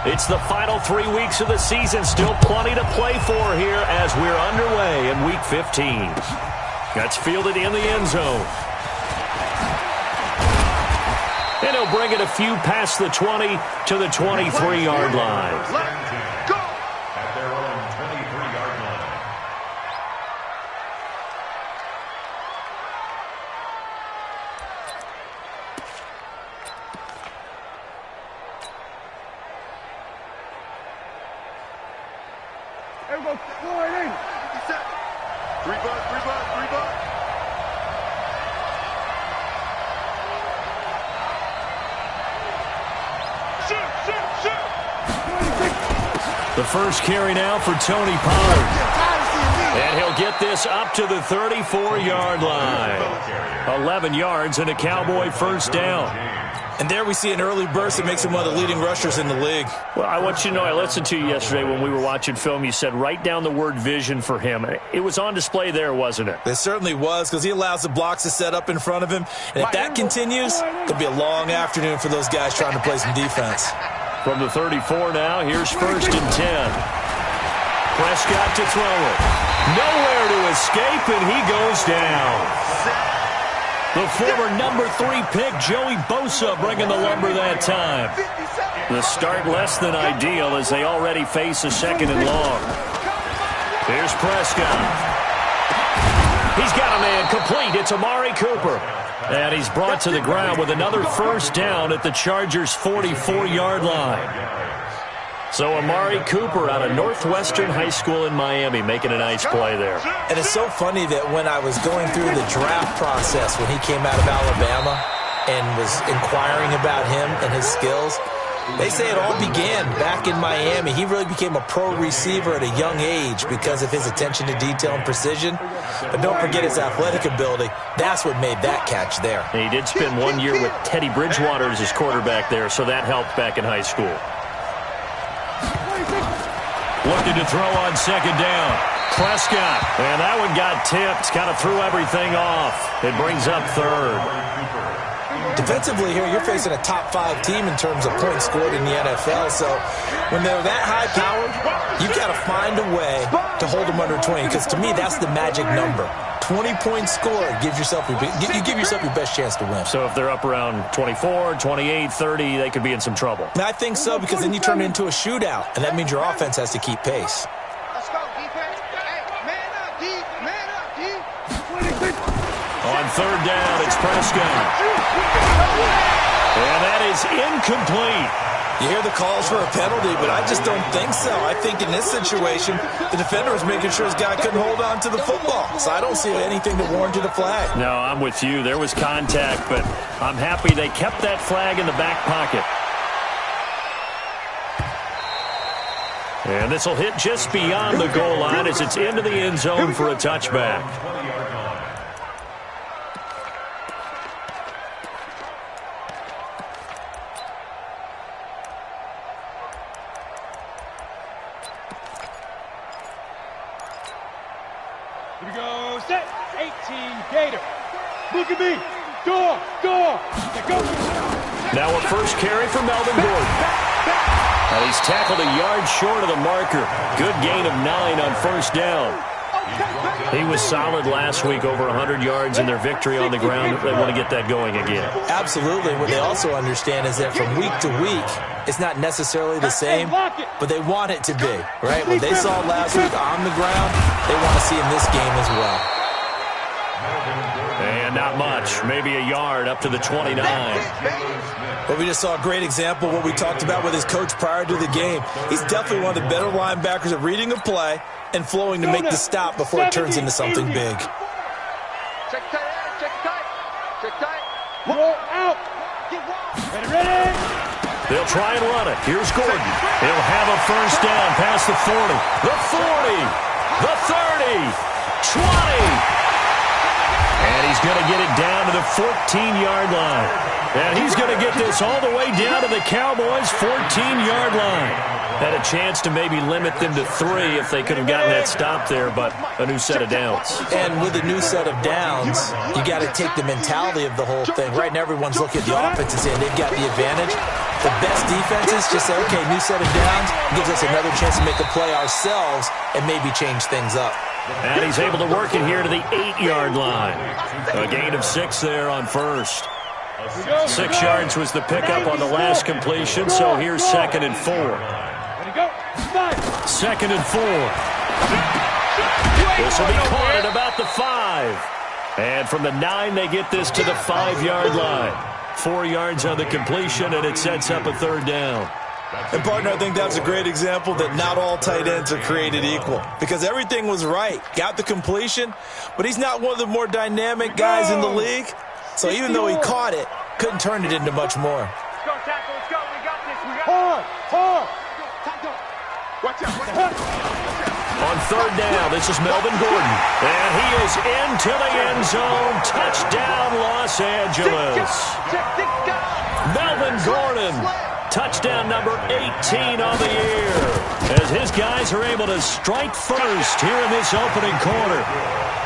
It's the final 3 weeks of the season. Still plenty to play for here as we're underway in Week 15. That's fielded in the end zone. And he'll bring it a few past the 20 to the 23-yard line. Let's go! At their own 23-yard line. Everyone, go in. 3 bucks, 3 bucks, 3 bucks. The first carry now for Tony Pollard. And he'll get this up to the 34-yard line. 11 yards and a Cowboy first down. And there we see an early burst that makes him one of the leading rushers in the league. Well, I want you to know, I listened to you yesterday when we were watching film. You said write down the word vision for him. It was on display there, wasn't it? It certainly was, because he allows the blocks to set up in front of him. And if that continues, it'll be a long afternoon for those guys trying to play some defense. From the 34 now, here's 1st and 10. Prescott to throw it. Nowhere to escape, and he goes down. The former number 3 pick, Joey Bosa, bringing the lumber that time. The start less than ideal as they already face a 2nd and long. Here's Prescott. He's got a man complete. It's Amari Cooper. And he's brought to the ground with another first down at the Chargers' 44-yard line. So Amari Cooper out of Northwestern High School in Miami making a nice play there. And it's so funny that when I was going through the draft process when he came out of Alabama and was inquiring about him and his skills, they say it all began back in Miami. He really became a pro receiver at a young age because of his attention to detail and precision. But don't forget his athletic ability. That's what made that catch there. And he did spend 1 year with Teddy Bridgewater as his quarterback there, so that helped back in high school. Looking to throw on 2nd down. Prescott. And that one got tipped. Kind of threw everything off. It brings up 3rd. Defensively here, you're facing a top-5 team in terms of points scored in the NFL. So when they're that high-powered, you've got to find a way to hold them under 20. Because to me, that's the magic number. 20 points scored gives yourself you give yourself your best chance to win. So if they're up around 24, 28, 30, they could be in some trouble. And I think so, because then you turn it into a shootout, and that means your offense has to keep pace. Let's go, defense. Hey, man up, D. Man up, D. On 3rd down, it's Prescott. And that is incomplete. You hear the calls for a penalty, but I just don't think so. I think in this situation, the defender was making sure his guy couldn't hold on to the football. So I don't see anything that warranted a flag. No, I'm with you. There was contact, but I'm happy they kept that flag in the back pocket. And this will hit just beyond the goal line as it's into the end zone for a touchback. Here we go, set, 18, Gator. Look at me, door. Go. Now a first carry for Melvin Gordon. Well, he's tackled a yard short of the marker. Good gain of 9 on 1st down. He was solid last week, over 100 yards in their victory on the ground. They want to get that going again. Absolutely. What they also understand is that from week to week, it's not necessarily the same, but they want it to be, right? What they saw last week on the ground, they want to see in this game as well. And not much. Maybe a yard up to the 29. But we just saw a great example of what we talked about with his coach prior to the game. He's definitely one of the better linebackers at reading a play and flowing to make the stop before it turns into something big. Check tight. Roll out. Ready. They'll try and run it. Here's Gordon. He'll have a first down past the 40. The 40. The 30. 20. And he's going to get it down to the 14-yard line. And he's going to get this all the way down to the Cowboys' 14-yard line. Had a chance to maybe limit them to 3 if they could have gotten that stop there, but a new set of downs. And with a new set of downs, you got to take the mentality of the whole thing. Right now, everyone's looking at the offense and saying they've got the advantage. The best defenses just say, okay, new set of downs, gives us another chance to make a play ourselves and maybe change things up. And he's able to work it here to the 8-yard line. A gain of 6 there on first. 6 yards was the pickup on the last completion, so here's 2nd and 4. 2nd and 4. This will be caught at about the 5. And from the 9, they get this to the 5-yard line. 4 yards on the completion, and it sets up a 3rd down. And, partner, I think that's a great example that not all tight ends are created equal because everything was right. Got the completion, but he's not one of the more dynamic guys in the league. So even though he caught it, couldn't turn it into much more. Let's go, tackle. Let's go. We got this. We got this. Hard. Tackle. Watch out. On 3rd down, this is Melvin Gordon. And he is into the end zone. Touchdown, Los Angeles. Melvin Gordon. Touchdown number 18 on the year. As his guys are able to strike first here in this opening quarter.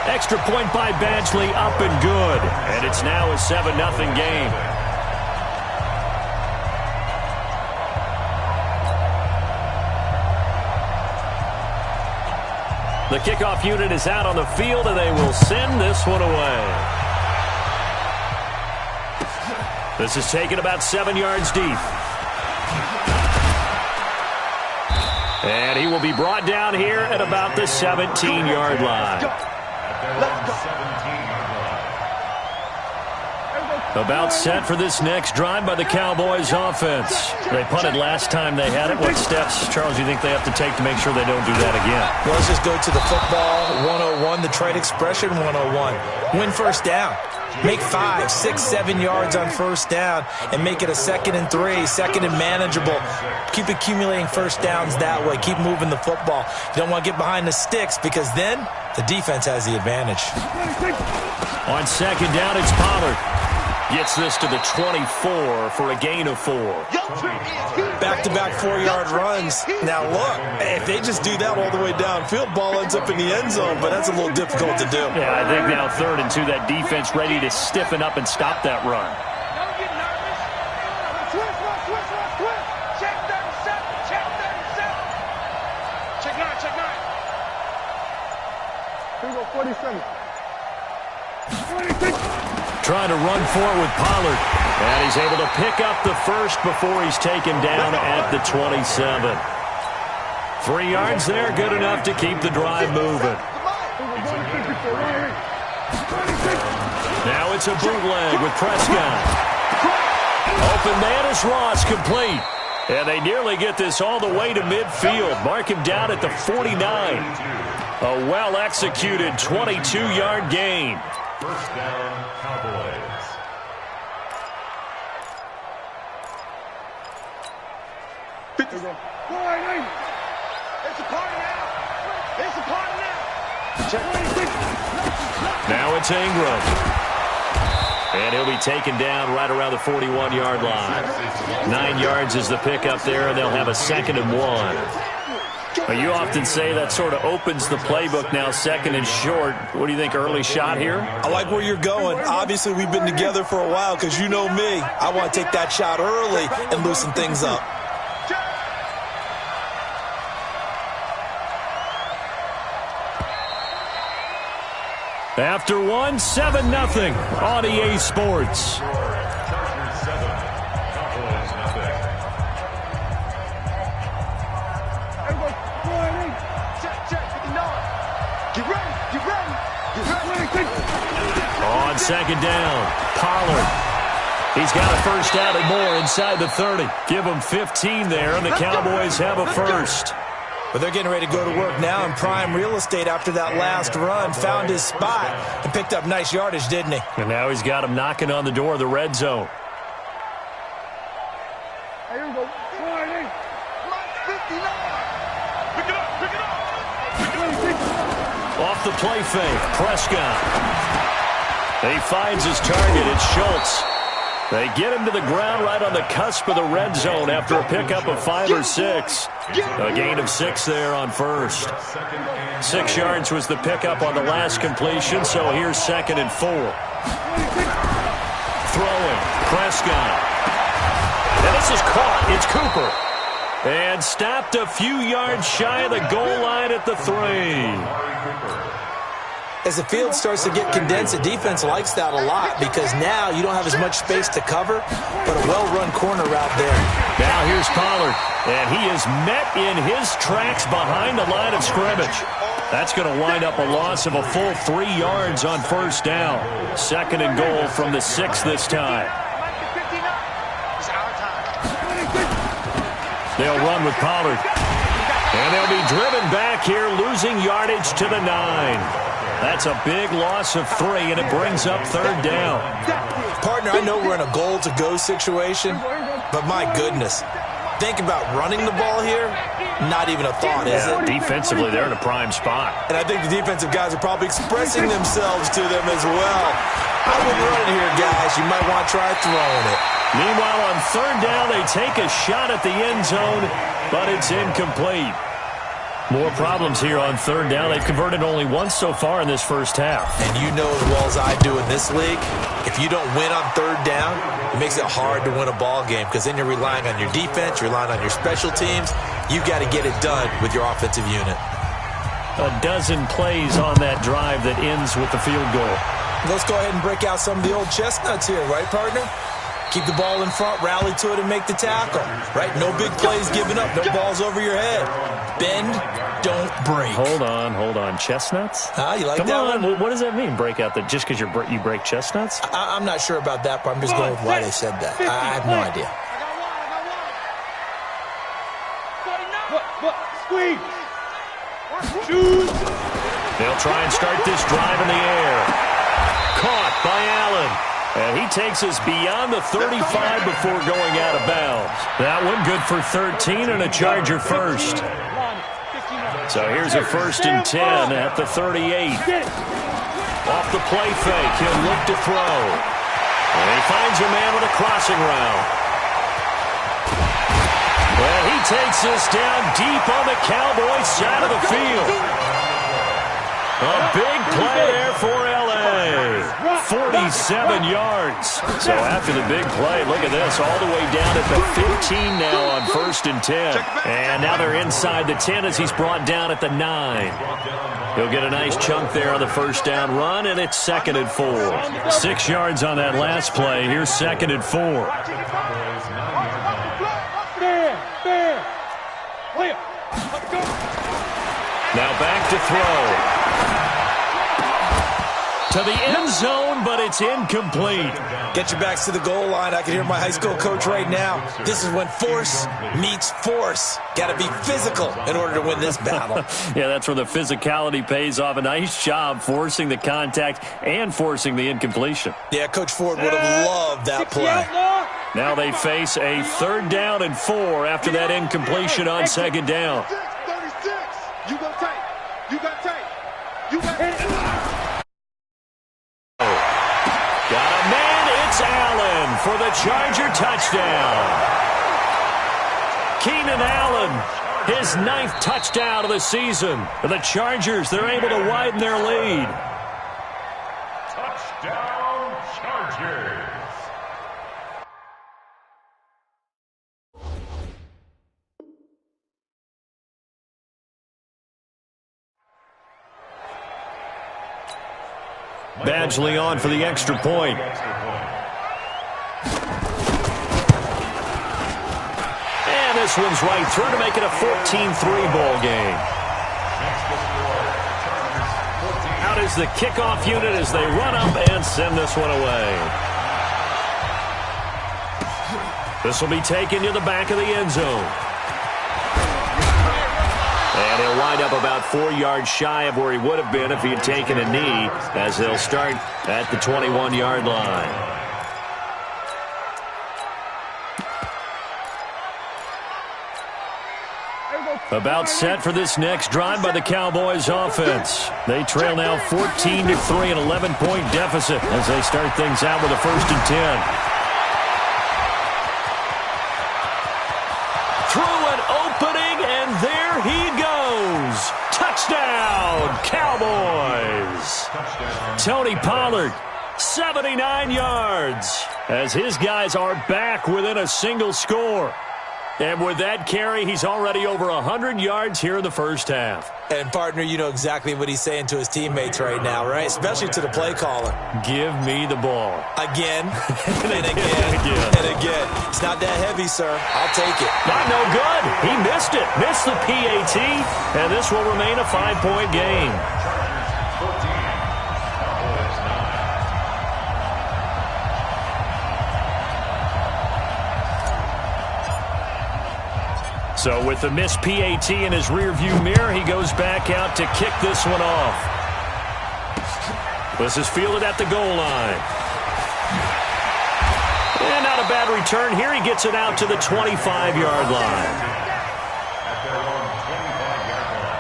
Extra point by Badgley, up and good. And it's now a 7-0 game. The kickoff unit is out on the field, and they will send this one away. This is taken about 7 yards deep. And he will be brought down here at about the 17-yard line. About set for this next drive by the Cowboys offense. They punted last time they had it. What steps, Charles, do you think they have to take to make sure they don't do that again? Well, let's just go to the football 101, the trade expression 101. Win first down. Make 5, 6, 7 yards on first down and make it a 2nd and 3, 2nd and manageable. Keep accumulating first downs that way. Keep moving the football. You don't want to get behind the sticks because then the defense has the advantage. On 2nd down, it's Pollard. Gets this to the 24 for a gain of 4. Back-to-back 4-yard runs. Now, look, if they just do that all the way downfield, ball ends up in the end zone, but that's a little difficult to do. Yeah, I think now 3rd and 2, that defense ready to stiffen up and stop that run. Don't get nervous. Twist. Check 37. Check 9. Here we go, 47. 46. Trying to run for it with Pollard. And he's able to pick up the first before he's taken down at the 27. 3 yards there, good enough to keep the drive moving. Now it's a bootleg with Prescott. Open man is Ross, complete. And they nearly get this all the way to midfield. Mark him down at the 49. A well-executed 22-yard gain. First down, Cowboys. It's a party now. Now it's Ingram. And he'll be taken down right around the 41-yard line. 9 yards is the pickup there, and they'll have a 2nd and 1. You often say that sort of opens the playbook now, 2nd and short. What do you think, early shot here? I like where you're going. Obviously, we've been together for a while because you know me. I want to take that shot early and loosen things up. After 7-0 on EA Sports. Chargers 7, Cowboys nothing. On 2nd down, Pollard. He's got a first down and more inside the 30. Give him 15 there, and the Cowboys have a first. But they're getting ready to go to work now in prime real estate after that last run. Found his spot and picked up nice yardage, didn't he? And now he's got him knocking on the door of the red zone. Here we go. 49. 59. Pick it up. Off the play fake, Prescott. He finds his target. It's Schultz. They get him to the ground right on the cusp of the red zone after a pickup of 5 or 6. A gain of 6 there on first. 6 yards was the pickup on the last completion, so here's 2nd and 4. Throwing, Prescott. And it's This is caught. It's Cooper. And stopped a few yards shy of the goal line at the 3. As the field starts to get condensed, the defense likes that a lot because now you don't have as much space to cover, but a well-run corner route there. Now here's Pollard, and he is met in his tracks behind the line of scrimmage. That's going to wind up a loss of a full 3 yards on first down. 2nd and goal from the 6 this time. They'll run with Pollard. And they'll be driven back here, losing yardage to the 9. That's a big loss of 3, and it brings up 3rd down. Partner, I know we're in a goal-to-go situation, but my goodness. Think about running the ball here. Not even a thought, is it? Defensively, they're in a prime spot. And I think the defensive guys are probably expressing themselves to them as well. I wouldn't run it here, guys. You might want to try throwing it. Meanwhile, on 3rd down, they take a shot at the end zone, but it's incomplete. More problems here on 3rd down. They've converted only once so far in this first half. And you know as well as I do in this league, if you don't win on 3rd down, it makes it hard to win a ball game because then you're relying on your defense, you're relying on your special teams. You've got to get it done with your offensive unit. A dozen plays on that drive that ends with the field goal. Let's go ahead and break out some of the old chestnuts here, right, partner? Keep the ball in front, rally to it, and make the tackle, right? No big plays given up, no balls over your head. Bend, don't break. Hold on. Chestnuts? You like Come that on. one? What does that mean, break out? Just because you break chestnuts? I'm not sure about that, but I'm just going with why they said that. I have no idea. Squeeze. Shoot. They'll try and start this drive in the air. Caught by Allen. And he takes us beyond the 35 before going out of bounds. That one good for 13 and a Charger first. So here's a 1st and 10 at the 38. Off the play fake, he'll look to throw. And he finds a man with a crossing route. Well, he takes us down deep on the Cowboys side of the field. A big play there for L.A. 47 yards. So after the big play, look at this, all the way down at the 15 now on 1st and 10. And now they're inside the 10 as he's brought down at the 9. He'll get a nice chunk there on the 1st down run, and it's 2nd and 4. 6 yards on that last play. Here's 2nd and 4. Now back to throw. To the end zone, but it's incomplete. Get your backs to the goal line. I can hear my high school coach right now. This is when force meets force. Got to be physical in order to win this battle. Yeah, that's where the physicality pays off. A nice job forcing the contact and forcing the incompletion. Yeah, Coach Ford would have loved that play. Now they face a 3rd down and 4 after that incompletion on 2nd down. 36. You got tight. You got tight. You got tight. Got a man, it's Allen for the Charger touchdown. Keenan Allen, his 9th touchdown of the season. For the Chargers, they're able to widen their lead. Touchdown, Chargers. Badgley on for the extra point. And this one's right through to make it a 14-3 ball game. Out is the kickoff unit as they run up and send this one away. This will be taken to the back of the end zone. And he'll wind up about 4 yards shy of where he would have been if he had taken a knee, as they'll start at the 21-yard line. About set for this next drive by the Cowboys offense. They trail now 14-3, an 11-point deficit as they start things out with a 1st and 10. Through an opening, and there he goes. Touchdown, Cowboys. Tony Pollard, 79 yards. as his guys are back within a single score. And with that carry, he's already over 100 yards here in the first half. And, partner, you know exactly what he's saying to his teammates right now, right? Especially to the play caller. Give me the ball. Again, and again, and again. It's not that heavy, sir. I'll take it. Not no good. He missed it. Missed the PAT, and this will remain a 5-point game. So with the missed PAT in his rearview mirror, he goes back out to kick this one off. This is fielded at the goal line. And not a bad return here. He gets it out to the 25-yard line. At their own 25-yard line.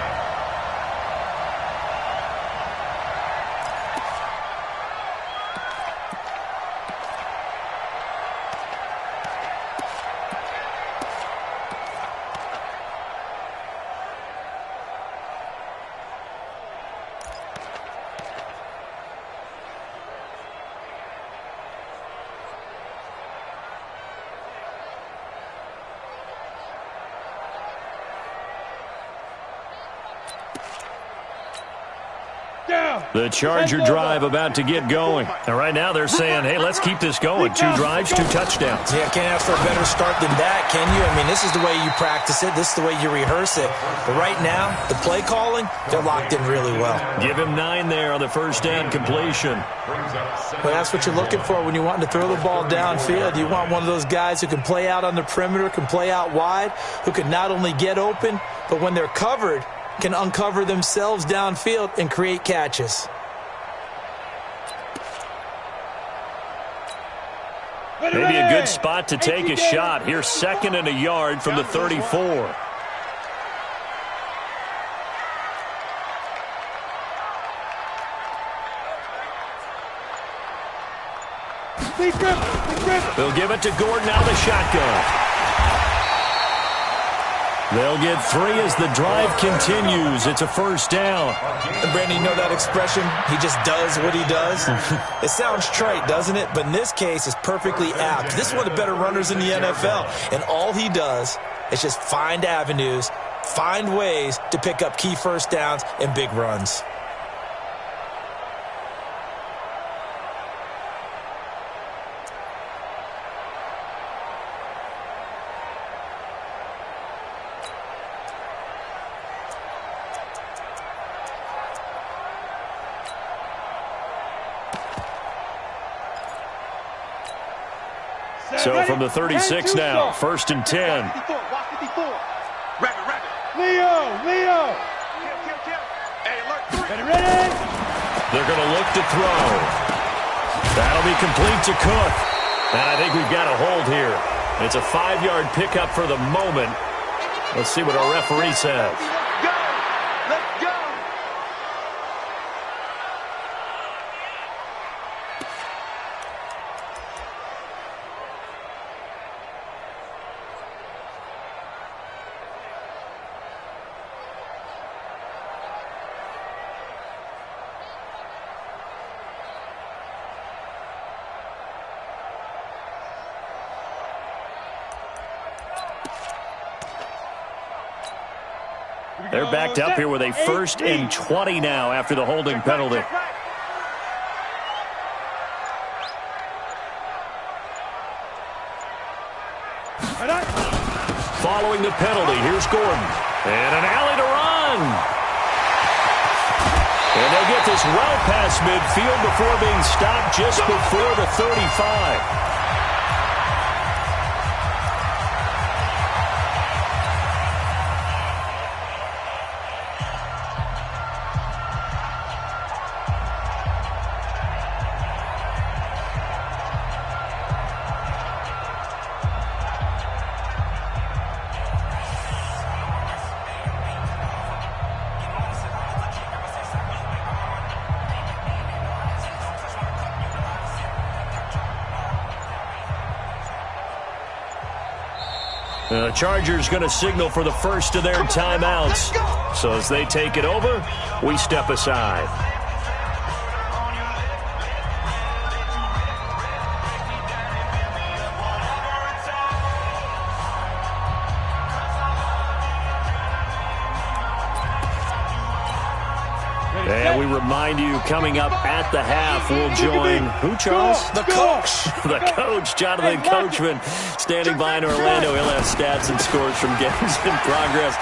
The Charger drive about to get going. And right now they're saying, hey, let's keep this going. 2 drives, 2 touchdowns. Yeah, can't ask for a better start than that, can you? I mean, this is the way you practice it. This is the way you rehearse it. But right now, the play calling, they're locked in really well. Give him 9 there on the first down completion. Well, that's what you're looking for when you want to throw the ball downfield. You want one of those guys who can play out on the perimeter, can play out wide, who can not only get open, but when they're covered, can uncover themselves downfield and create catches. Maybe a good spot to take a shot. Here's 2nd and a yard from the 34. They'll give it to Gordon out of the shotgun. They'll get 3 as the drive continues. It's a first down. And Brandon, you know that expression? He just does what he does. It sounds trite, doesn't it? But in this case, it's perfectly apt. This is one of the better runners in the NFL. And all he does is just find avenues, find ways to pick up key first downs and big runs. So from the 36 now, 1st and 10. Leo! Ready? They're going to look to throw. That'll be complete to Cook. And I think we've got a hold here. It's a 5-yard pickup for the moment. Let's see what our referee says. Let's go! They're backed up here with a 1st and 20 now after the holding penalty. Following the penalty, here's Gordon. And an alley to run. And they'll get this well past midfield before being stopped just before the 35. The Chargers going to signal for the first of their timeouts. So as they take it over, we step aside. we remind you, coming up at the half, we'll join who, Charles? The coach. The coach, Jonathan Coachman, standing by in Orlando. He'll have stats and scores from games in progress,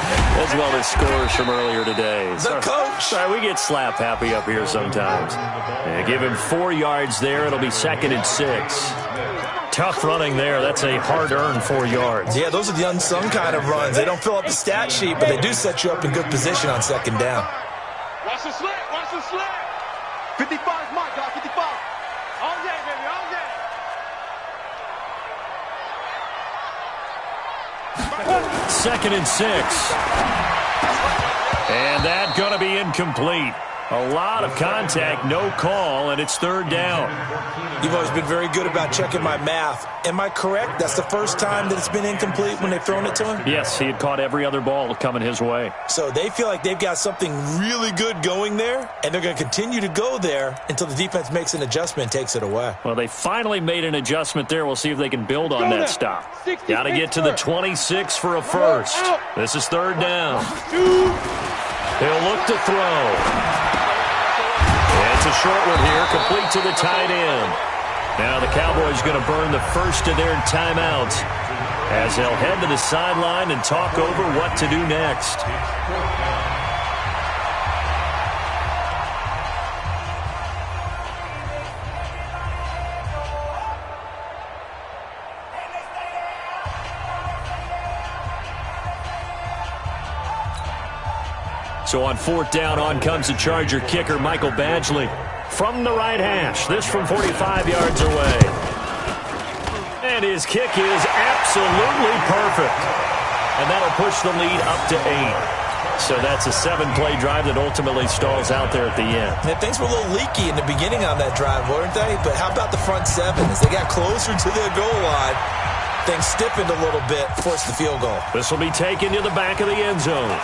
as well as scores from earlier today. The coach. Sorry, we get slap happy up here sometimes. Give him 4 yards there. It'll be 2nd and 6. Tough running there. That's a hard-earned 4 yards. Yeah, those are the unsung kind of runs. They don't fill up the stat sheet, but they do set you up in good position on 2nd down. Watch the slant. Watch the slant. 55 is mine, dog. 55. All day, baby. All day. 2nd and 6. And that's going to be incomplete. A lot of contact, no call, and it's 3rd down. You've always been very good about checking my math. Am I correct? That's the first time that it's been incomplete when they've thrown it to him? Yes, he had caught every other ball coming his way. So they feel like they've got something really good going there, and they're going to continue to go there until the defense makes an adjustment and takes it away. Well, they finally made an adjustment there. We'll see if they can build on that stop. Got to get to the 26 for a first. This is 3rd down. He'll look to throw. It's a short one here, complete to the tight end. Now the Cowboys going to burn the first of their timeouts as they'll head to the sideline and talk over what to do next. So on 4th down, on comes the Charger kicker, Michael Badgley, from the right hash. This from 45 yards away. And his kick is absolutely perfect. And that'll push the lead up to 8. So that's a 7-play drive that ultimately stalls out there at the end. Yeah, things were a little leaky in the beginning on that drive, weren't they? But how about the front 7? As they got closer to the goal line, things stiffened a little bit, forced the field goal. This will be taken to the back of the end zone.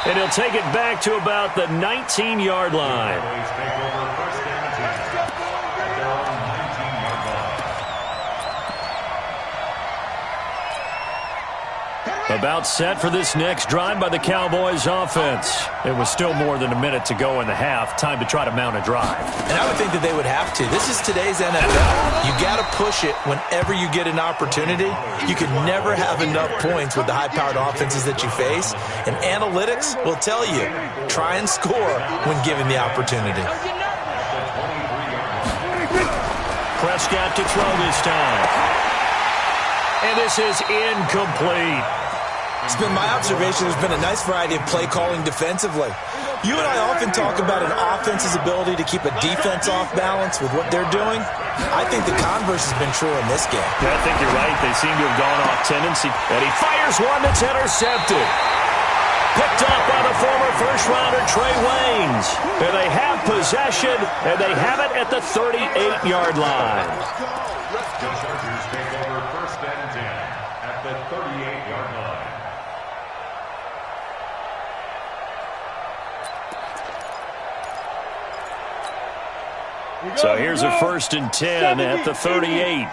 And he'll take it back to about the 19-yard line. About set for this next drive by the Cowboys offense. It was still more than a minute to go in the half. Time to try to mount a drive. And I would think that they would have to. This is today's NFL. You got to push it whenever you get an opportunity. You can never have enough points with the high-powered offenses that you face. And analytics will tell you, try and score when given the opportunity. Prescott to throw this time. And this is incomplete. It's been my observation there's been a nice variety of play calling defensively. You and I often talk about an offense's ability to keep a defense off balance with what they're doing. I think the converse has been true in this game. Yeah, I think you're right. They seem to have gone off tendency. And he fires one that's intercepted. Picked up by the former first-rounder Trey Waynes. And they have possession, and they have it at the 38-yard line. The Chargers take over 1st and 10 at the 38-yard line. So here's a 1st and 10 at the 38.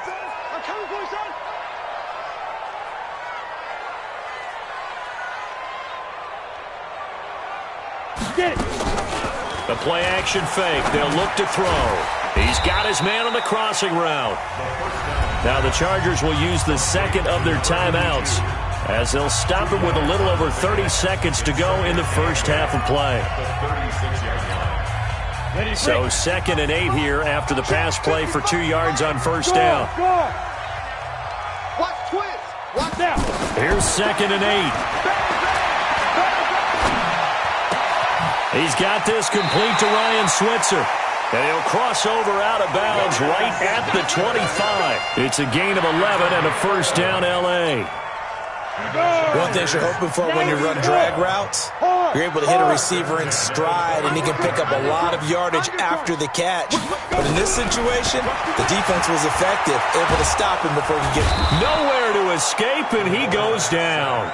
The play-action fake. They'll look to throw. He's got his man on the crossing route. Now the Chargers will use the 2nd of their timeouts as they'll stop him with a little over 30 seconds to go in the first half of play. So 2nd and 8 here after the pass play for 2 yards on 1st down. Watch twist. Watch out. Here's 2nd and 8. He's got this complete to Ryan Switzer. And he'll cross over out of bounds right at the 25. It's a gain of 11 and a 1st down L.A. One thing you're hoping for when you run drag routes, you're able to hit a receiver in stride, and he can pick up a lot of yardage after the catch. But in this situation, the defense was effective, able to stop him before he gets nowhere to escape, and he goes down.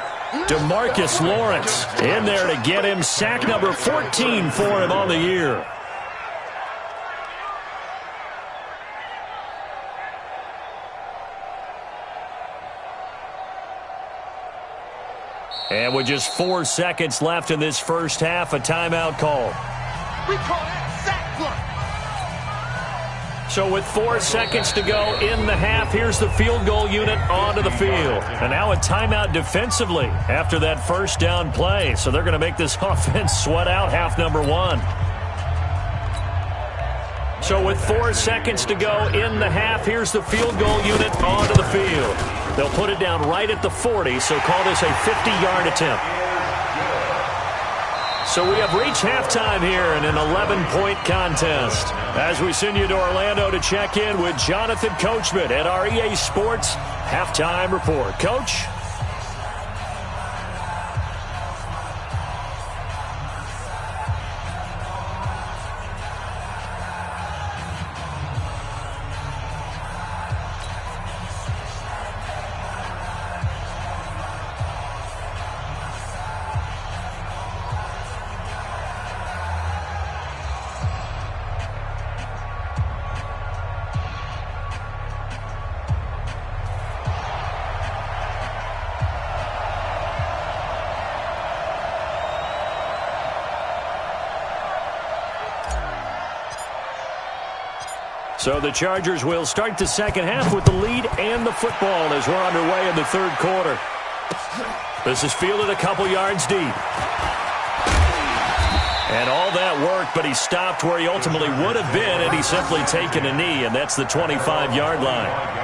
DeMarcus Lawrence in there to get him. Sack number 14 for him on the year. And with just 4 seconds left in this first half, a timeout call. We call that sack block. So with 4 seconds to go in the half, here's the field goal unit onto the field. And now a timeout defensively after that first down play. So they're going to make this offense sweat out half number one. So with 4 seconds to go in the half, here's the field goal unit onto the field. They'll put it down right at the 40, so call this a 50-yard attempt. So we have reached halftime here in an 11-point contest. As we send you to Orlando to check in with Jonathan Coachman at our EA Sports Halftime Report. Coach? So the Chargers will start the second half with the lead and the football as we're underway in the third quarter. This is fielded a couple yards deep. And all that work, but he stopped where he ultimately would have been had he simply taken a knee, and that's the 25-yard line.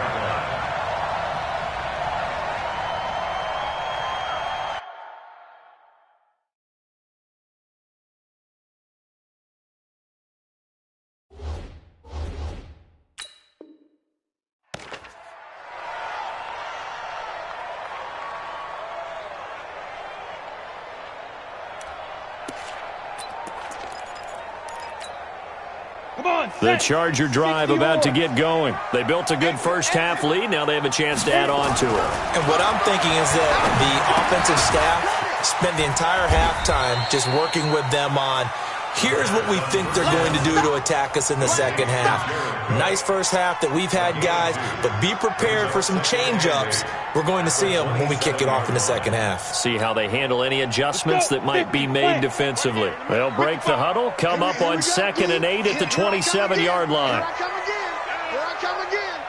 The Charger drive about to get going. They built a good first half lead. Now they have a chance to add on to it. And what I'm thinking is that the offensive staff spent the entire halftime just working with them on, here's what we think they're going to do to attack us in the second half. Nice first half that we've had, guys, but be prepared for some change-ups. We're going to see them when we kick it off in the second half. See how they handle any adjustments that might be made defensively. They'll break the huddle, come up on 2nd and 8 at the 27-yard line. Here I come again.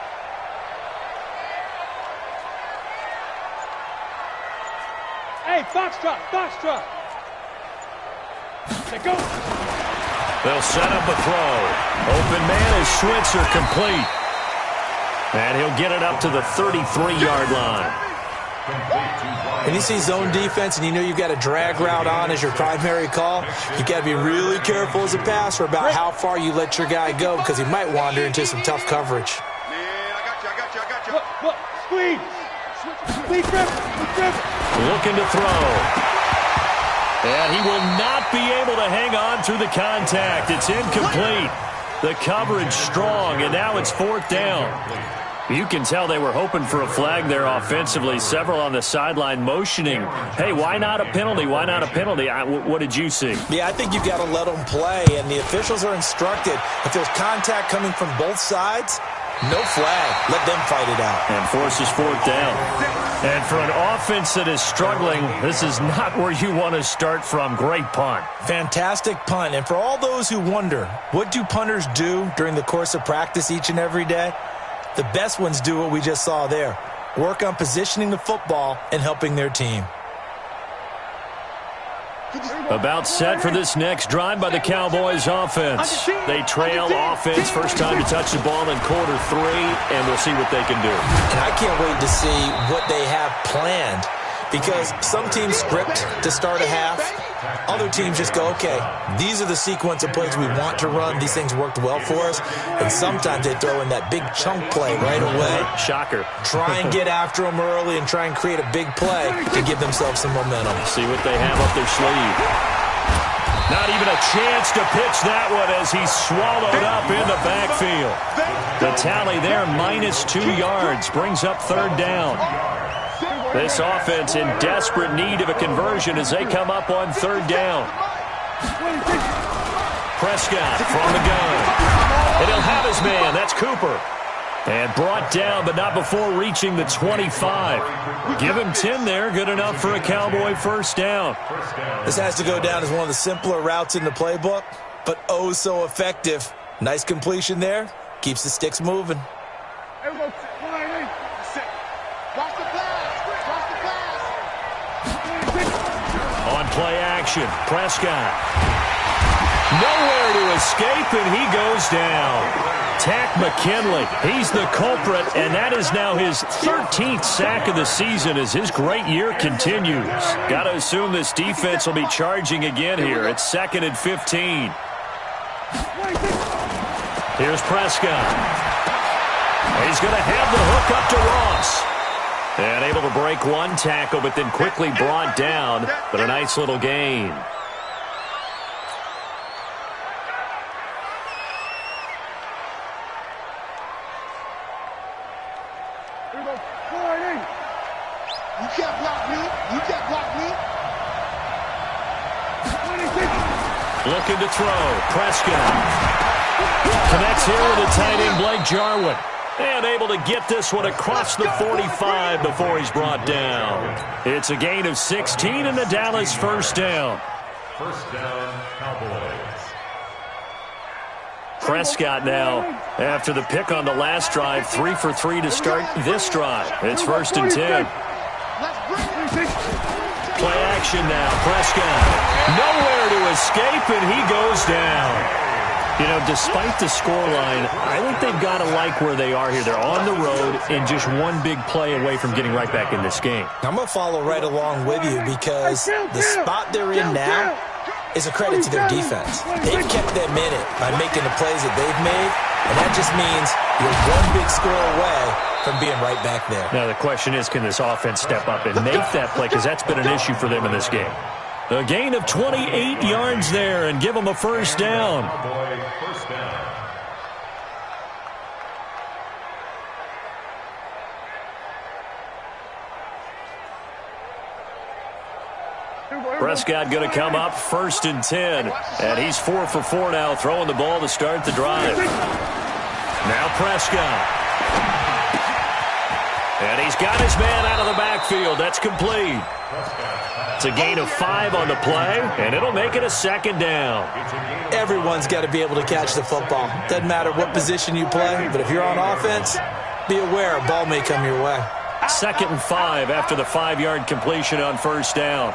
Hey, foxtrot, foxtrot. They go. They'll set up a throw. Open man is Switzer, complete. And he'll get it up to the 33-yard line. When you see zone defense and you know you've got a drag route on as your primary call, you got to be really careful as a passer about how far you let your guy go because he might wander into some tough coverage. Man, I got you. Look, squeeze. Squeeze, grip. Looking to throw. And he will not be able to hang on through the contact. It's incomplete. The coverage strong, and now it's 4th down. You can tell they were hoping for a flag there offensively. Several on the sideline motioning, hey, why not a penalty? Why not a penalty? What did you see? Yeah, I think you've got to let them play, and the officials are instructed. If there's contact coming from both sides, no flag. Let them fight it out. And forces 4th down. And for an offense that is struggling, this is not where you want to start from. Great punt. Fantastic punt. And for all those who wonder, what do punters do during the course of practice each and every day? The best ones do what we just saw there. Work on positioning the football and helping their team. About set for this next drive by the Cowboys offense. They trail offense, first time to touch the ball in quarter 3, and we'll see what they can do. And I can't wait to see what they have planned, because some teams script to start a half. Other teams just go, okay, these are the sequence of plays we want to run. These things worked well for us. And sometimes they throw in that big chunk play right away. Shocker. Try and get after them early and try and create a big play to give themselves some momentum. See what they have up their sleeve. Not even a chance to pitch that one as he's swallowed up in the backfield. The tally there, -2 yards, brings up 3rd down. This offense in desperate need of a conversion as they come up on 3rd down. Prescott from the gun. And he'll have his man. That's Cooper. And brought down, but not before reaching the 25. Give him 10 there. Good enough for a Cowboy first down. This has to go down as one of the simpler routes in the playbook, but oh so effective. Nice completion there. Keeps the sticks moving. Watch the pass. On play action, Prescott. Nowhere to escape, and he goes down. Tack McKinley, he's the culprit, and that is now his 13th sack of the season as his great year continues. Got to assume this defense will be charging again here. It's 2nd and 15. Here's Prescott. He's going to have the hook up to Ross. And able to break one tackle, but then quickly brought down, but a nice little gain. You can't block me. Looking to throw. Prescott. Connects here with a tight end, Blake Jarwin. And able to get this one across the 45 before he's brought down. It's a gain of 16 and the Dallas first down. First down, Cowboys. Prescott now, after the pick on the last drive, 3 for 3 to start this drive. It's 1st and 10. Play action now, Prescott. Nowhere to escape, and he goes down. You know, despite the scoreline, I think they've got to like where they are here. They're on the road and just one big play away from getting right back in this game. I'm going to follow right along with you because the spot they're in now is a credit to their defense. They've kept them in it by making the plays that they've made, and that just means you're one big score away from being right back there. Now the question is, can this offense step up and make that play? Because that's been an issue for them in this game. A gain of 28 yards there and give them a first down. First down. Prescott going to come up 1st and 10. And he's 4 for 4 now, throwing the ball to start the drive. Now Prescott. And he's got his man out of the backfield. That's complete. It's a gain of 5 on the play, and it'll make it a 2nd down. Everyone's got to be able to catch the football. Doesn't matter what position you play, but if you're on offense, be aware a ball may come your way. 2nd and 5 after the 5-yard completion on first down.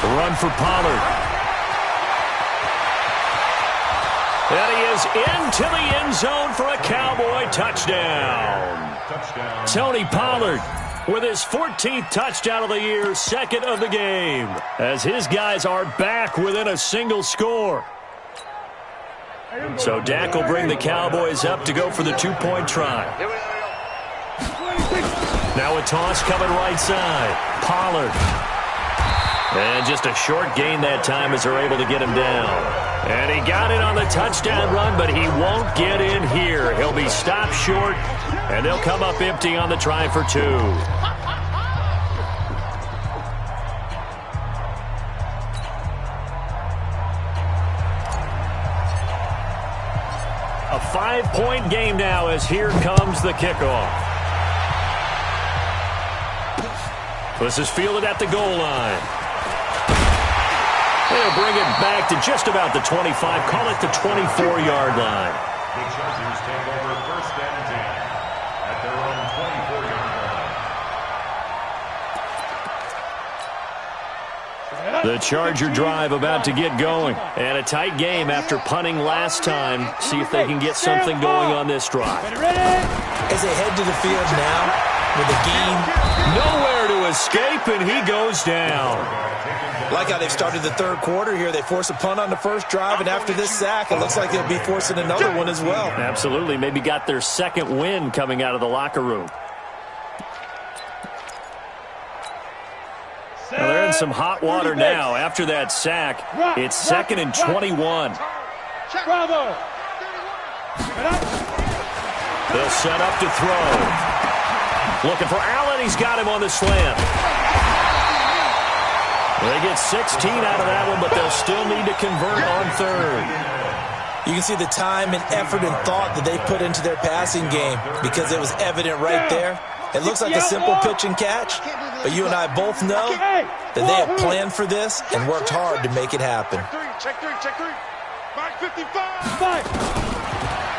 The run for Pollard. And he is into the end zone for a Cowboy touchdown. Tony Pollard with his 14th touchdown of the year, 2nd of the game, as his guys are back within a single score. So Dak will bring the Cowboys up to go for the 2-point try. Now a toss coming right side. Pollard. And just a short gain that time as they're able to get him down. And he got it on the touchdown run, but he won't get in here. He'll be stopped short, and they'll come up empty on the try for 2. A 5-point game now as here comes the kickoff. This is fielded at the goal line. They'll bring it back to just about the 25, call it the 24-yard line. The Chargers take over 1st and 10 at their own 24-yard line. The Charger drive about to get going. And a tight game after punting last time. See if they can get something going on this drive. As they head to the field now with a game. Nowhere to escape, and he goes down. Like how they've started the 3rd quarter here. They force a punt on the first drive, and after this sack, it looks like they'll be forcing another one as well. Absolutely. Maybe got their 2nd win coming out of the locker room. Well, they're in some hot water now after that sack. It's 2nd and 21. Bravo. They'll set up to throw. Looking for Allen. He's got him on the slant. They get 16 out of that one, but they'll still need to convert on 3rd. You can see the time and effort and thought that they put into their passing game because it was evident right there. It looks like a simple pitch and catch, but you and I both know that they have planned for this and worked hard to make it happen. Check three. Mark 55.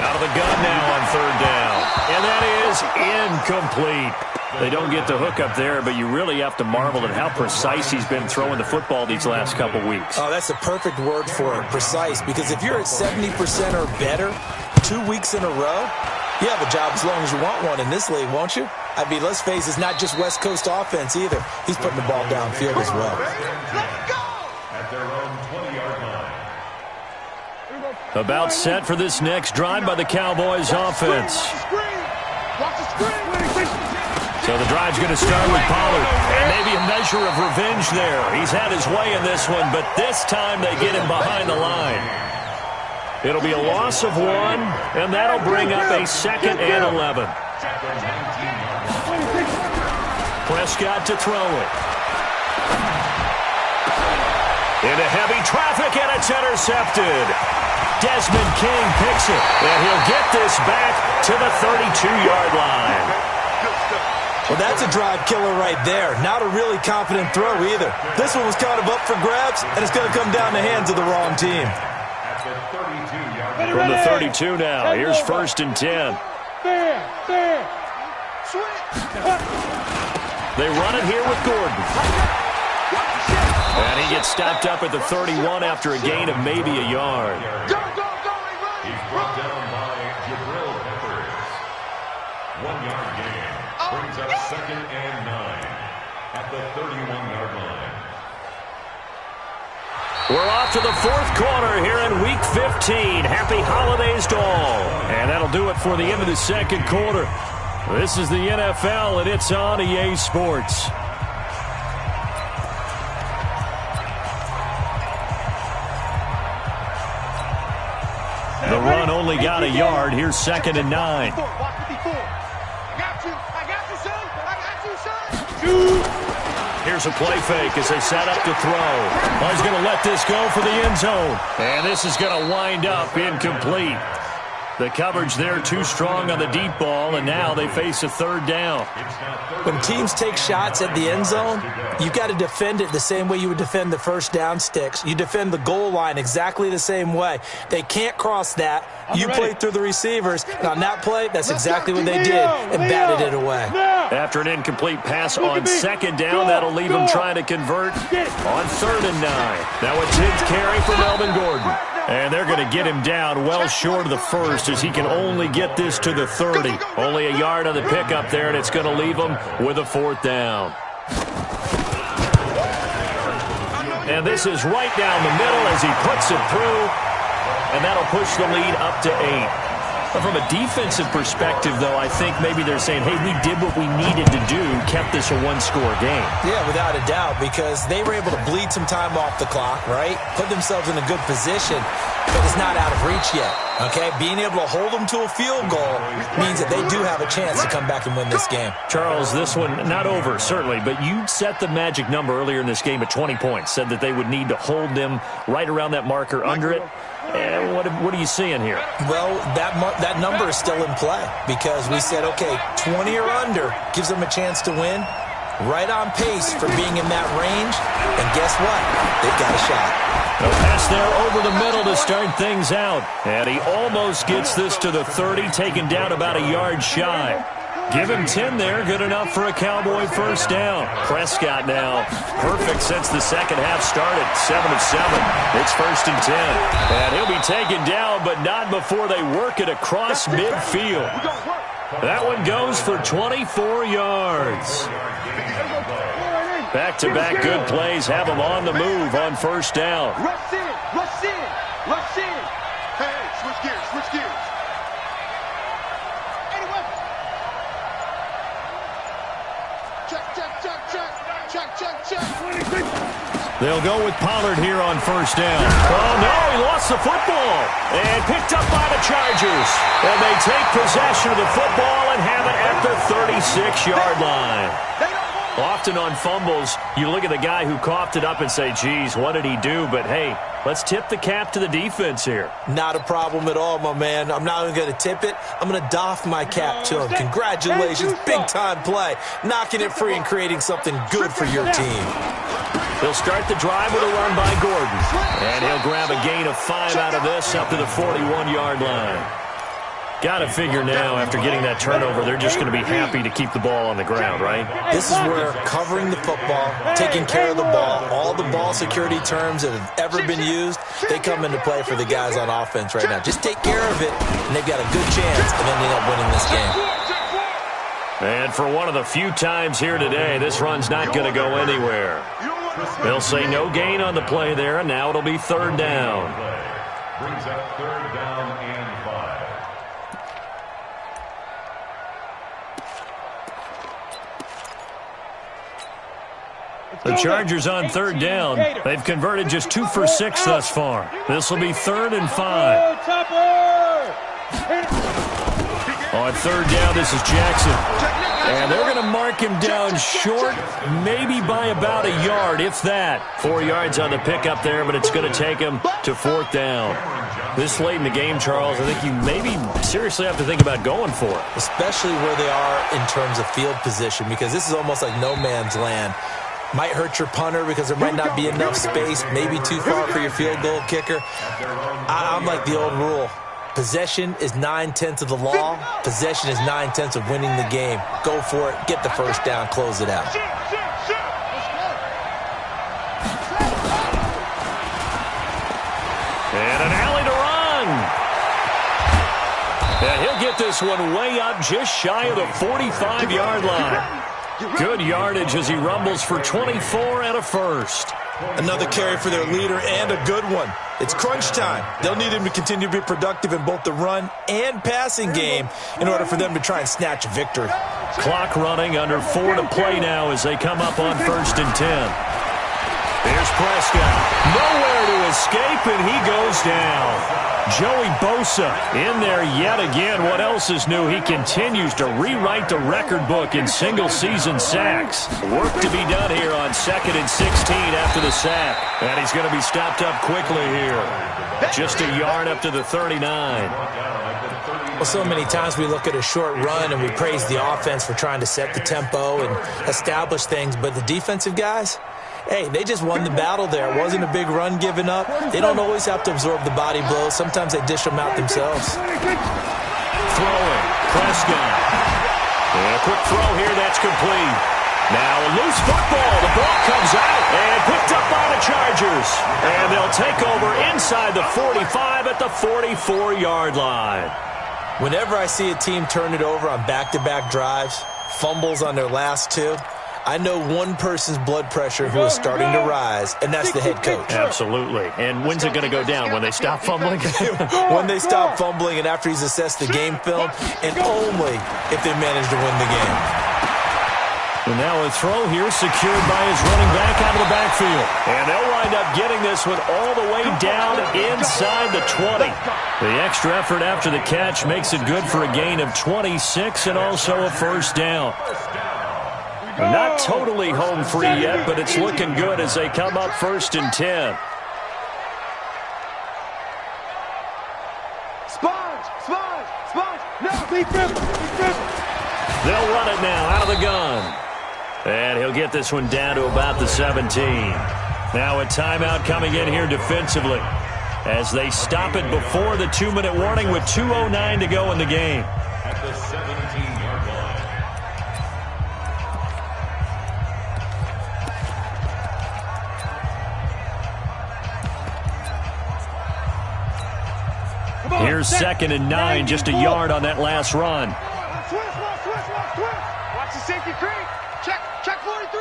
Out of the gun now on third down. And that is incomplete. They don't get the hook up there, but you really have to marvel at how precise he's been throwing the football these last couple weeks. Oh, that's the perfect word for it, precise, because if you're at 70% or better 2 weeks in a row, you have a job as long as you want one in this league, won't you? I mean, let's face it, it's not just West Coast offense either. He's putting the ball downfield as well. At their own 20-yard line. About set for this next drive by the Cowboys offense. So the drive's going to start with Pollard. And maybe a measure of revenge there. He's had his way in this one, but this time they get him behind the line. It'll be a loss of 1, and that'll bring up a 2nd and 11. Prescott to throw it. Into heavy traffic, and it's intercepted. Desmond King picks it, and he'll get this back to the 32-yard line. Well, that's a drive killer right there. Not a really confident throw either. This one was kind of up for grabs, and it's going to come down the hands of the wrong team. From the 32 now, here's 1st and 10. They run it here with Gordon. And he gets stopped up at the 31 after a gain of maybe a yard. He's brought down by Jabril Peppers. 1-yard gain brings up 2nd and 9 at the 31-yard line. We're off to the 4th quarter here in Week 15. Happy holidays to all. And that'll do it for the end of the 2nd quarter. This is the NFL, and it's on EA Sports. The run only got a yard. Here's 2nd and 9. Here's a play fake as they set up to throw. Well, he's going to let this go for the end zone. And this is going to wind up incomplete. The coverage there too strong on the deep ball, and now they face a 3rd down. When teams take shots at the end zone, you've got to defend it the same way you would defend the first down sticks. You defend the goal line exactly the same way. They can't cross that. You play through the receivers, and on that play, that's exactly what they did and batted it away. After an incomplete pass on 2nd down, that'll leave them trying to convert on 3rd and 9. Now a 10th carry for Melvin Gordon. And they're going to get him down well short of the 1st as he can only get this to the 30. Only a yard on the pickup there, and it's going to leave him with a 4th down. And this is right down the middle as he puts it through, and that'll push the lead up to 8. But from a defensive perspective, though, I think maybe they're saying, hey, we did what we needed to do, kept this a 1-score game. Yeah, without a doubt, because they were able to bleed some time off the clock, right? Put themselves in a good position, but it's not out of reach yet, okay? Being able to hold them to a field goal means that they do have a chance to come back and win this game. Charles, this one not over, certainly, but you set the magic number earlier in this game at 20 points, said that they would need to hold them right around that marker under it. And what are you seeing here? Well, that number is still in play because we said, okay, 20 or under gives them a chance to win. Right on pace for being in that range. And guess what? They've got a shot. A pass there over the middle to start things out. And he almost gets this to the 30, taken down about a yard shy. Give him 10 there, good enough for a Cowboy 1st down. Prescott now, perfect since the 2nd half started, 7 of 7. It's 1st and 10. And he'll be taken down, but not before they work it across midfield. That one goes for 24 yards. Back-to-back good plays have him on the move on 1st down. Rush in. Hey, switch gears. Check. They'll go with Pollard here on 1st down. Oh, no, he lost the football. And picked up by the Chargers. And they take possession of the football and have it at the 36-yard line. Often on fumbles, you look at the guy who coughed it up and say, geez, what did he do? But, hey, let's tip the cap to the defense here. Not a problem at all, my man. I'm not even going to tip it. I'm going to doff my cap to him. Congratulations, big-time play. Knocking it free and creating something good for your team. He'll start the drive with a run by Gordon. And he'll grab a gain of 5 out of this up to the 41-yard line. Got to figure now, after getting that turnover, they're just going to be happy to keep the ball on the ground, right? This is where covering the football, taking care of the ball, all the ball security terms that have ever been used, they come into play for the guys on offense right now. Just take care of it, and they've got a good chance of ending up winning this game. And for one of the few times here today, this run's not going to go anywhere. They'll say no gain on the play there, and now it'll be 3rd down. Brings up 3rd down and 5. The Chargers on 3rd down. They've converted just 2 for 6 thus far. This will be 3rd and 5. On 3rd down, this is Jackson. And they're going to mark him down short, maybe by about a yard, if that. 4 yards on the pickup there, but it's going to take him to 4th down. This late in the game, Charles, I think you maybe seriously have to think about going for it. Especially where they are in terms of field position, because this is almost like no man's land. Might hurt your punter because there might not be enough space, maybe too far for your field goal kicker. I'm like the old rule. Possession is 9/10 of the law. Possession is 9/10 of winning the game. Go for it. Get the 1st down. Close it out. And an alley to run. And he'll get this one way up just shy of the 45-yard line. Good yardage as he rumbles for 24 and a 1st. Another carry for their leader and a good one. It's crunch time. They'll need him to continue to be productive in both the run and passing game in order for them to try and snatch a victory. Clock running, under 4 to play now as they come up on 1st and 10. Here's Prescott. Nowhere to escape, and he goes down. Joey Bosa in there yet again. What else is new? He continues to rewrite the record book in single-season sacks. Work to be done here on 2nd and 16 after the sack. And he's going to be stopped up quickly here. Just a yard up to the 39. Well, so many times we look at a short run and we praise the offense for trying to set the tempo and establish things, but the defensive guys, hey, they just won the battle there. It wasn't a big run given up. They don't always have to absorb the body blows. Sometimes they dish them out themselves. Throwing, Prescott. And a quick throw here, that's complete. Now a loose football. The ball comes out and picked up by the Chargers. And they'll take over inside the 45 at the 44-yard line. Whenever I see a team turn it over on back-to-back drives, fumbles on their last 2, I know one person's blood pressure who is starting to rise, and that's the head coach. Absolutely. And when's it going to go down? When they stop fumbling? When they stop fumbling and after he's assessed the game film, and only if they manage to win the game. And now a throw here secured by his running back out of the backfield. And they'll wind up getting this one all the way down inside the 20. The extra effort after the catch makes it good for a gain of 26 and also a 1st down. Not totally home free yet, but it's looking good as they come up 1st and 10. Sponge. No. They'll run it now out of the gun. And he'll get this one down to about the 17. Now a timeout coming in here defensively as they stop it before the 2-minute warning with 2:09 to go in the game. At the 17-yard line. Here's 2nd and 9, just a yard on that last run. Watch the safety creep. Check 43.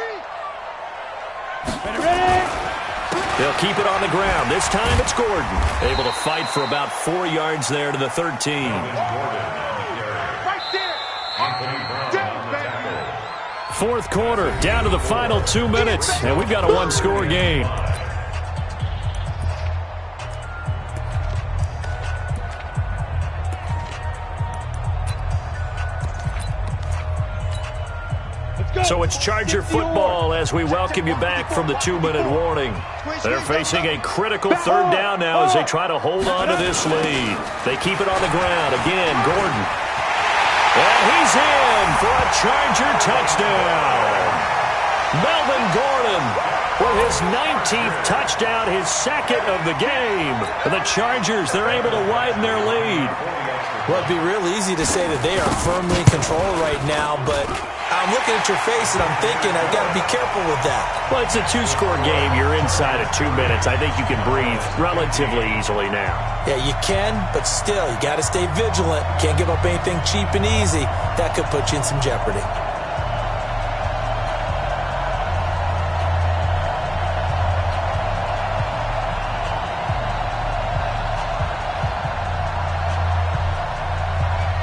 They'll keep it on the ground. This time it's Gordon. Able to fight for about 4 yards there to the 13. Right there. Fourth quarter, down to the final 2 minutes, and we've got a one-score game. So it's Charger football as we welcome you back from the 2-minute warning. They're facing a critical third down now as they try to hold on to this lead. They keep it on the ground. Again, Gordon. And he's in for a Charger touchdown. Melvin Gordon for his 19th touchdown, his second of the game. And the Chargers, they're able to widen their lead. Well, it'd be real easy to say that they are firmly in control right now, but I'm looking at your face and I'm thinking I've got to be careful with that. Well, it's a 2-score game. You're inside of 2 minutes. I think you can breathe relatively easily now. Yeah, you can, but still, you got to stay vigilant. Can't give up anything cheap and easy. That could put you in some jeopardy.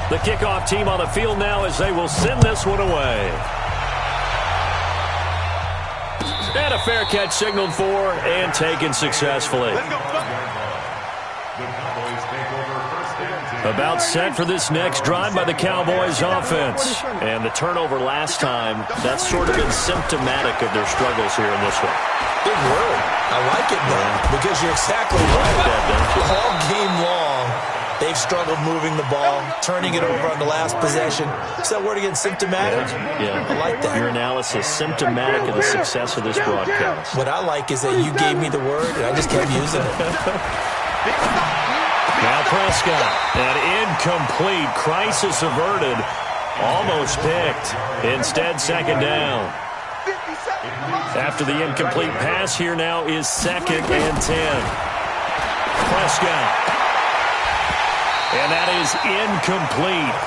The kickoff team on the field now as they will send this one away. And a fair catch signaled for and taken successfully. About set for this next drive by the Cowboys offense. And the turnover last time, that's sort of been symptomatic of their struggles here in this one. Big word. I like it, though, because you're exactly right. All game long, they've struggled moving the ball, turning it over on the last possession. Is that word again, symptomatic? Yeah. I like that. Your analysis, symptomatic of the success of this broadcast. What I like is that you gave me the word, and I just kept using it. Now Prescott, an incomplete, crisis averted, almost picked. Instead, second down. After the incomplete pass, here now is 2nd and 10. Prescott. And that is incomplete.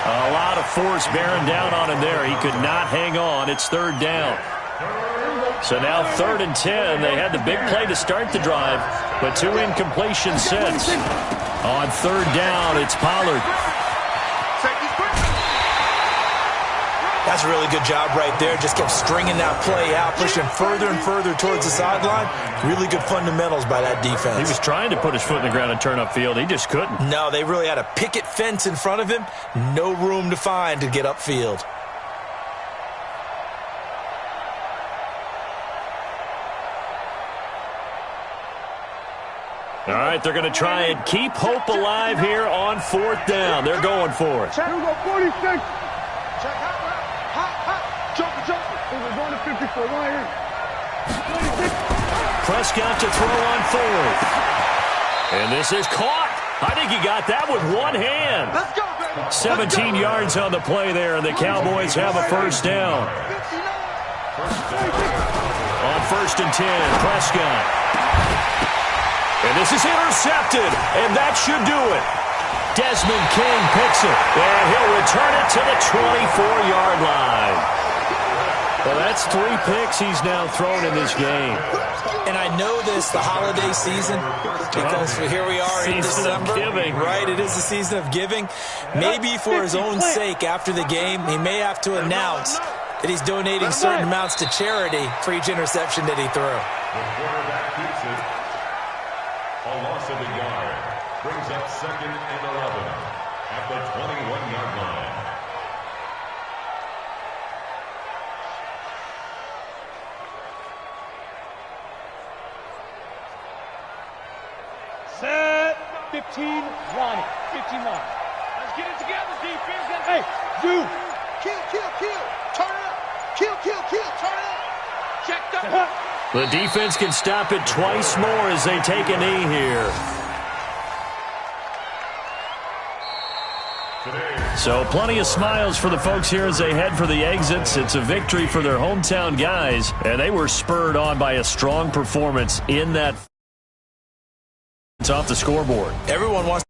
A lot of force bearing down on him there. He could not hang on. It's 3rd down. So now 3rd and 10. They had the big play to start the drive, but 2 incompletions since. On 3rd down, it's Pollard. That's a really good job right there. Just kept stringing that play out, pushing further and further towards the sideline. Really good fundamentals by that defense. He was trying to put his foot in the ground and turn upfield. He just couldn't. No, they really had a picket fence in front of him. No room to find to get upfield. All right, they're going to try and keep hope alive here on 4th down. They're going for it. Here we go, 46. Check hot. Jumper. We're going to 54. Right here. 46. Prescott to throw on 4th. And this is caught. I think he got that with one hand. Let's go, baby. 17 yards on the play there, and the Cowboys have a 1st down. On 1st and 10, Prescott. And this is intercepted, and that should do it. Desmond King picks it, and he'll return it to the 24-yard line. Well, that's 3 picks he's now thrown in this game. And I know this, the holiday season, because here we are in December. Giving. Right, it is the season of giving. Maybe for his own sake after the game, he may have to announce that he's donating certain amounts to charity for each interception that he threw. The quarterback keeps it. A loss of a yard brings up 2nd and 11 at the 21-yard line. Set. 15, Ronnie. 15 line. Let's get it together, defense. Hey, you. Kill. Turn it up. Kill. Turn it up. Checked up. The defense can stop it twice more as they take a knee here. So plenty of smiles for the folks here as they head for the exits. It's a victory for their hometown guys, and they were spurred on by a strong performance in that. It's off the scoreboard. Everyone wants